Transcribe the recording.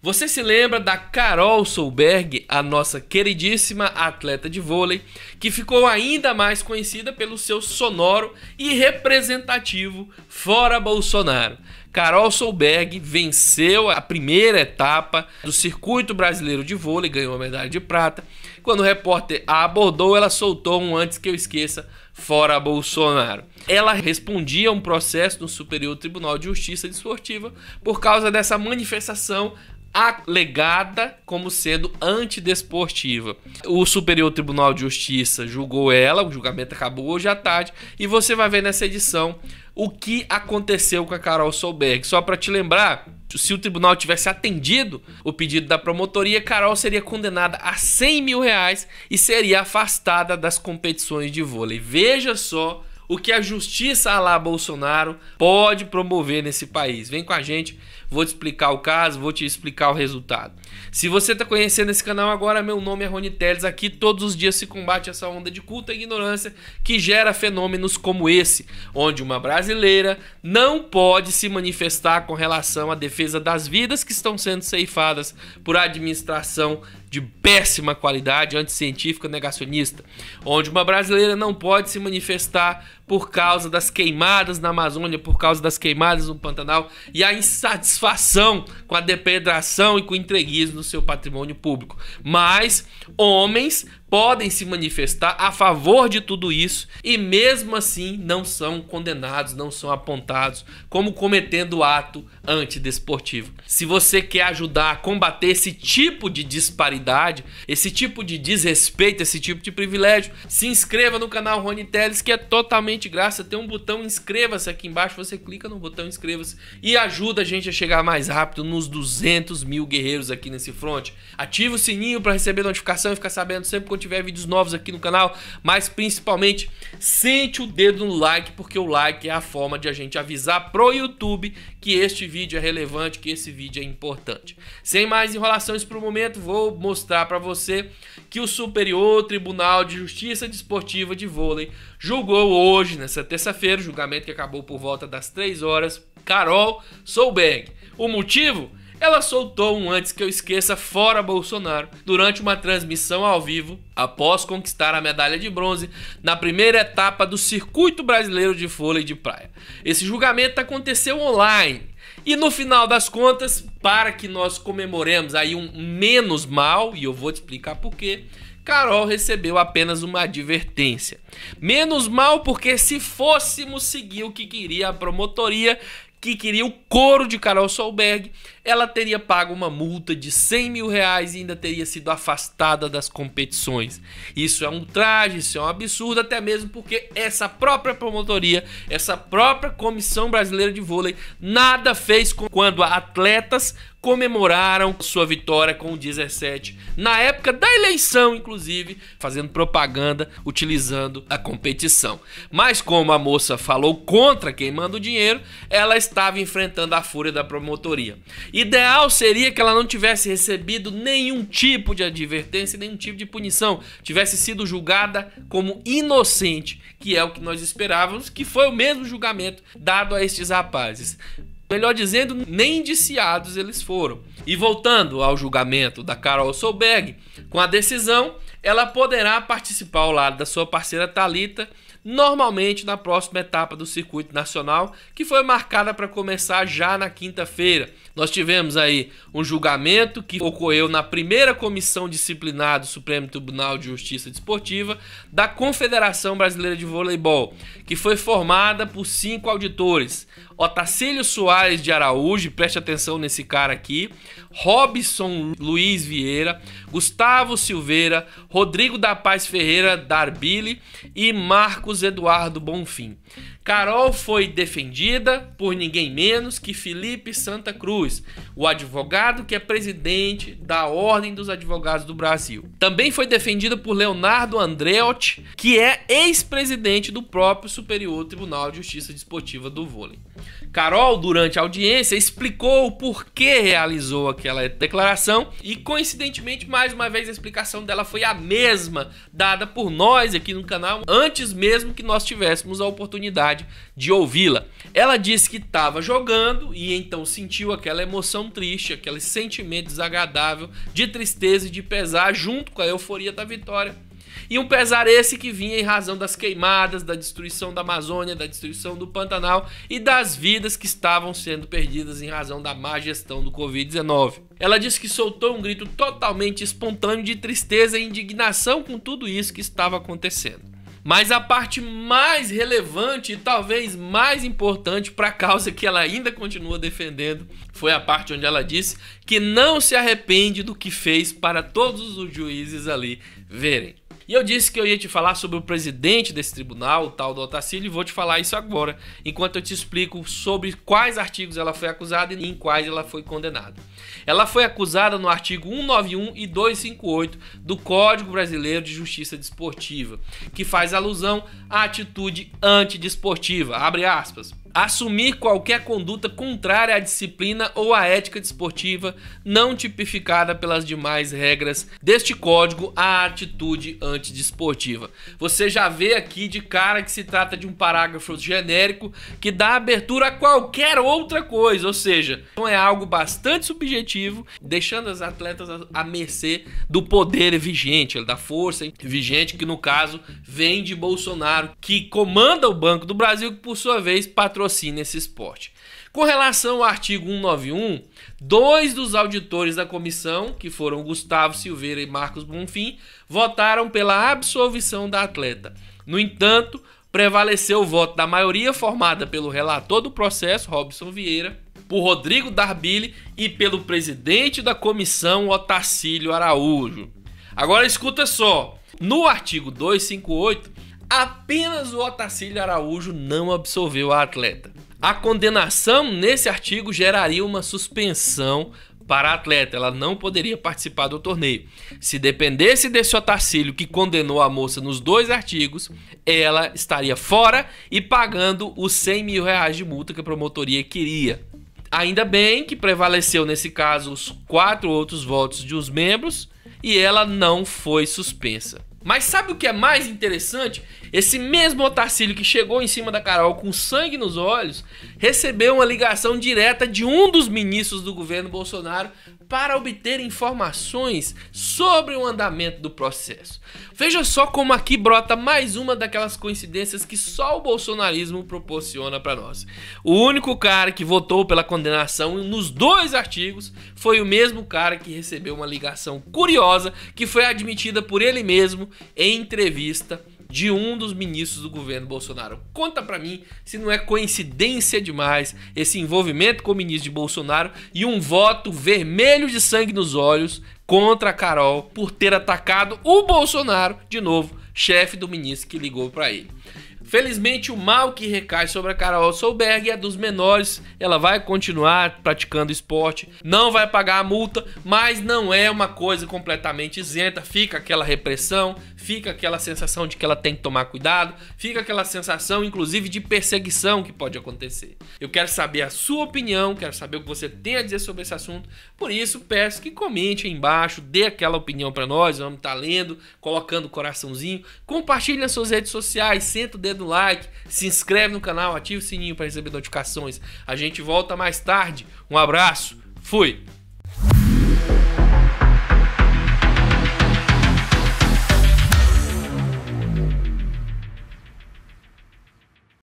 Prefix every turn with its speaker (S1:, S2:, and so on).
S1: Você se lembra da Carol Solberg, a nossa queridíssima atleta de vôlei, que ficou ainda mais conhecida pelo seu sonoro e representativo Fora Bolsonaro. Carol Solberg venceu a primeira etapa do Circuito Brasileiro de Vôlei, ganhou a medalha de prata. Quando o repórter a abordou, ela soltou um "antes que eu esqueça, fora Bolsonaro". Ela respondia a um processo no Superior Tribunal de Justiça Desportiva por causa dessa manifestação alegada como sendo antidesportiva. O Superior Tribunal de Justiça julgou ela, o julgamento acabou hoje à tarde, e você vai ver nessa edição o que aconteceu com a Carol Solberg. Só para te lembrar, se o tribunal tivesse atendido o pedido da promotoria, Carol seria condenada a R$100 mil e seria afastada das competições de vôlei. Veja só o que a justiça à la Bolsonaro pode promover nesse país. Vem com a gente, vou te explicar o caso, vou te explicar o resultado. Se você está conhecendo esse canal agora, meu nome é Rony Teles. Aqui todos os dias se combate essa onda de culta e ignorância que gera fenômenos como esse, onde uma brasileira não pode se manifestar com relação à defesa das vidas que estão sendo ceifadas por administração de péssima qualidade, anticientífica, negacionista, onde uma brasileira não pode se manifestar por causa das queimadas na Amazônia, por causa das queimadas no Pantanal e a insatisfação com a depredação e com o entreguismo no seu patrimônio público. Mas homens podem se manifestar a favor de tudo isso e mesmo assim não são condenados, não são apontados como cometendo ato antidesportivo. Se você quer ajudar a combater esse tipo de disparidade, esse tipo de desrespeito, esse tipo de privilégio, se inscreva no canal Rony Teles, que é totalmente grátis. Tem um botão inscreva-se aqui embaixo, você clica no botão inscreva-se e ajuda a gente a chegar mais rápido nos 200 mil guerreiros aqui nesse front. Ativa o sininho para receber notificação e ficar sabendo sempre quando tiver vídeos novos aqui no canal, mas principalmente sente o dedo no like, porque o like é a forma de a gente avisar pro YouTube que este vídeo é relevante, que esse vídeo é importante. Sem mais enrolações pro momento, vou mostrar para você que o Superior Tribunal de Justiça Desportiva de Vôlei julgou hoje, nessa terça-feira, o julgamento que acabou por volta das 3 horas, Carol Solberg. O motivo? Ela soltou um "antes que eu esqueça, fora Bolsonaro", durante uma transmissão ao vivo, após conquistar a medalha de bronze na primeira etapa do Circuito Brasileiro de Vôlei de Praia. Esse julgamento aconteceu online e no final das contas, para que nós comemoremos aí um menos mal, e eu vou te explicar por quê, Carol recebeu apenas uma advertência. Menos mal porque se fôssemos seguir o que queria a promotoria, que queria o coro de Carol Solberg, ela teria pago uma multa de R$100 mil e ainda teria sido afastada das competições. Isso é um traje, isso é um absurdo, até mesmo porque essa própria promotoria, essa própria Comissão Brasileira de Vôlei, nada fez quando atletas comemoraram sua vitória com o 17, na época da eleição, inclusive, fazendo propaganda, utilizando a competição. Mas como a moça falou contra queimando o dinheiro, ela estava enfrentando a fúria da promotoria. Ideal seria que ela não tivesse recebido nenhum tipo de advertência, nenhum tipo de punição, tivesse sido julgada como inocente, que é o que nós esperávamos, que foi o mesmo julgamento dado a estes rapazes. Melhor dizendo, nem indiciados eles foram. E voltando ao julgamento da Carol Solberg, com a decisão, ela poderá participar ao lado da sua parceira Thalita, normalmente na próxima etapa do circuito nacional, que foi marcada para começar já na quinta-feira. Nós tivemos aí um julgamento que ocorreu na primeira comissão disciplinar do Supremo Tribunal de Justiça Desportiva da Confederação Brasileira de Voleibol, que foi formada por 5 auditores: Otacílio Soares de Araújo, preste atenção nesse cara aqui, Robson Luiz Vieira, Gustavo Silveira, Rodrigo da Paz Ferreira Darbili e Marcos Eduardo Bonfim. Carol foi defendida por ninguém menos que Felipe Santa Cruz, o advogado que é presidente da Ordem dos Advogados do Brasil. Também foi defendida por Leonardo Andreotti, que é ex-presidente do próprio Superior Tribunal de Justiça Desportiva do Vôlei. Carol, durante a audiência, explicou o porquê realizou aquela declaração e, coincidentemente, mais uma vez a explicação dela foi a mesma dada por nós aqui no canal antes mesmo que nós tivéssemos a oportunidade oportunidade de ouvi-la. Ela disse que estava jogando e então sentiu aquela emoção triste, aquele sentimento desagradável de tristeza e de pesar junto com a euforia da vitória. E um pesar esse que vinha em razão das queimadas, da destruição da Amazônia, da destruição do Pantanal e das vidas que estavam sendo perdidas em razão da má gestão do Covid-19. Ela disse que soltou um grito totalmente espontâneo de tristeza e indignação com tudo isso que estava acontecendo. Mas a parte mais relevante e talvez mais importante para a causa que ela ainda continua defendendo foi a parte onde ela disse que não se arrepende do que fez para todos os juízes ali verem. E eu disse que eu ia te falar sobre o presidente desse tribunal, o tal do Otacílio, e vou te falar isso agora, enquanto eu te explico sobre quais artigos ela foi acusada e em quais ela foi condenada. Ela foi acusada no artigo 191 e 258 do Código Brasileiro de Justiça Desportiva, que faz alusão à atitude antidesportiva, abre aspas. Assumir qualquer conduta contrária à disciplina ou à ética desportiva não tipificada pelas demais regras deste código à atitude antidesportiva. Você já vê aqui de cara que se trata de um parágrafo genérico que dá abertura a qualquer outra coisa, ou seja, é algo bastante subjetivo, deixando as atletas à mercê do poder vigente, da força vigente, que no caso vem de Bolsonaro, que comanda o Banco do Brasil, que por sua vez patrocina esse esporte. Com relação ao artigo 191, dois dos auditores da comissão, que foram Gustavo Silveira e Marcos Bonfim, votaram pela absolvição da atleta. No entanto, prevaleceu o voto da maioria formada pelo relator do processo, Robson Vieira, por Rodrigo Darbili e pelo presidente da comissão, Otacílio Araújo. Agora escuta só, no artigo 258, apenas o Otacílio Araújo não absolveu a atleta. A condenação nesse artigo geraria uma suspensão para a atleta, ela não poderia participar do torneio. Se dependesse desse Otacílio que condenou a moça nos dois artigos, ela estaria fora e pagando os 100 mil reais de multa que a promotoria queria. Ainda bem que prevaleceu nesse caso os 4 outros votos de os membros e ela não foi suspensa. Mas sabe o que é mais interessante? Esse mesmo Otacílio que chegou em cima da Carol com sangue nos olhos recebeu uma ligação direta de um dos ministros do governo Bolsonaro para obter informações sobre o andamento do processo. Veja só como aqui brota mais uma daquelas coincidências que só o bolsonarismo proporciona para nós. O único cara que votou pela condenação nos dois artigos foi o mesmo cara que recebeu uma ligação curiosa que foi admitida por ele mesmo em entrevista de um dos ministros do governo Bolsonaro. Conta pra mim se não é coincidência demais esse envolvimento com o ministro de Bolsonaro e um voto vermelho de sangue nos olhos contra a Carol por ter atacado o Bolsonaro, de novo, chefe do ministro que ligou pra ele. Felizmente, o mal que recai sobre a Carol Solberg é dos menores. Ela vai continuar praticando esporte, não vai pagar a multa, mas não é uma coisa completamente isenta. Fica aquela repressão, fica aquela sensação de que ela tem que tomar cuidado, fica aquela sensação, inclusive, de perseguição que pode acontecer. Eu quero saber a sua opinião, quero saber o que você tem a dizer sobre esse assunto. Por isso, peço que comente aí embaixo, dê aquela opinião para nós, vamos estar lendo, colocando o coraçãozinho, compartilhe nas suas redes sociais, senta o dedo no like, se inscreve no canal, ativa o sininho para receber notificações. A gente volta mais tarde. Um abraço, fui!